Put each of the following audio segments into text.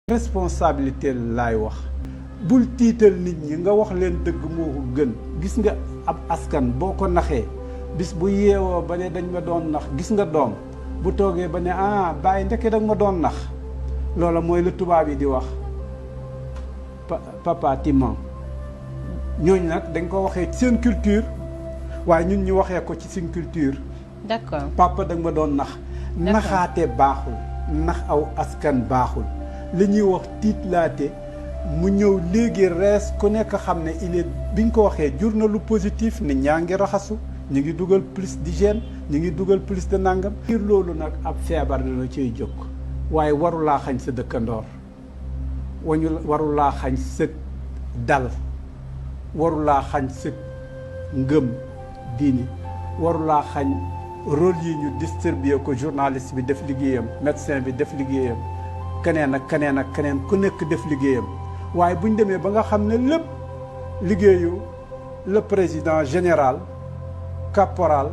responsabilité laay wax bul tiital nit ñi nga wax leen dëgg moo ko gën gis nga ab askan boo ko naxee bis bu yeewoo ba ne dañ ma doon nax gis nga doom bu toogee ba ne bàyyi ndeke dag ma doon nax loola mooy la tubaab yi di wax papa timan ñooñu nag dañ ko waxee ci seen culture waaye ñun ñu waxee ko ci suñ culture. d'accord papa dag ma doon nax naxaate baaxul nax aw askan baaxul li ñuy wax tiitlaate mu ñëw léegi rees ku nekk xam ne il est biñ ko waxee jur na lu positif nit ñaa ngi raxasu ñu ngi dugal plus d'hygiène ñu ngi dugal plus de nangam. ngir loolu nag ab feebar la ciy jóg waaye warulaa xañ sa dëkkandoor warulaa xañ sa dal warulaa xañ sa ngëm diini warulaa xañ rôle yi ñu distribué ko journaliste bi def liggéeyam médecin bi def liggéeyam keneen ak keneen ak keneen ku nekk def liggéeyam waaye bu ñu demee ba nga xam ne lépp liggéeyu le président général caporal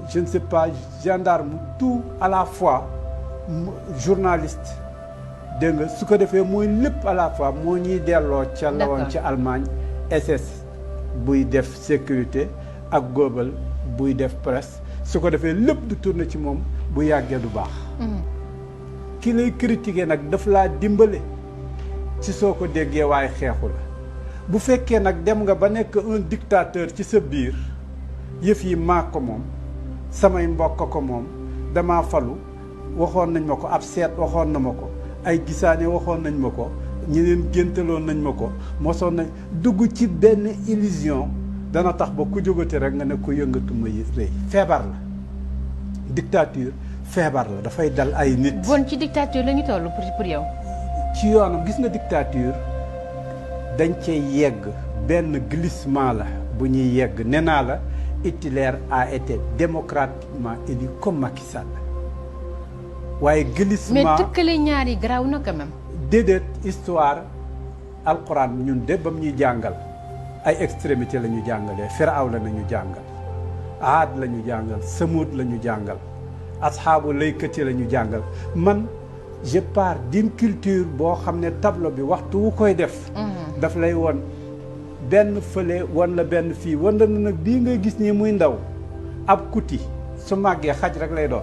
je ne sais pas gendarme tout à la fois journaliste dégg nga su ko defee mooy lépp à la fois moo ñuy delloo ca lawoon ca Allemagne SS buy def sécurité ak Goebbels buy def presse su ko defee lépp du tourner ci moom bu yàggee du baax ki lay critiquer nag daf laa dimbale ci soo ko déggee waaye xeexu la bu fekkee nag dem nga ba nekk un dictateur ci sa biir yëf yi maa ko moom samay mbokk ko moom damaa falu waxoon nañ ma ko ab seet waxoon na ma ko ay gisaane waxoon nañ ma ko ñeneen géntaloon nañ ma ko mosoon nañ dugg ci benn illusion dana tax ba ku jógati rek nga ne ko yëngatu ma rëy feebar la dictature feebar la dafay dal ay nit. bon ci dictature la ñu toll pour yow. ci yoonam gis nga dictature dañ cee yegg benn glissement la bu ñuy yegg nee naa la Hitler a été démocratiquement élu comme Macky Sall waaye glissement mais tëkkale ñaari garaaw na quand même. déedéet histoire alquran ñun de bam ñuy jàngal ay extrémité la ñu jàngalee Firawna la ñu jàngal Aad la ñu jàngal Samud la ñu jàngal asxaabu laykati la ñu jàngal man je pars d'une culture boo xam ne tableau bi waxtu wu koy def daf lay won benn fële wan la benn fii wan la nag bii ngay gis nii muy ndaw ab kuti su màggee xaj rek lay doon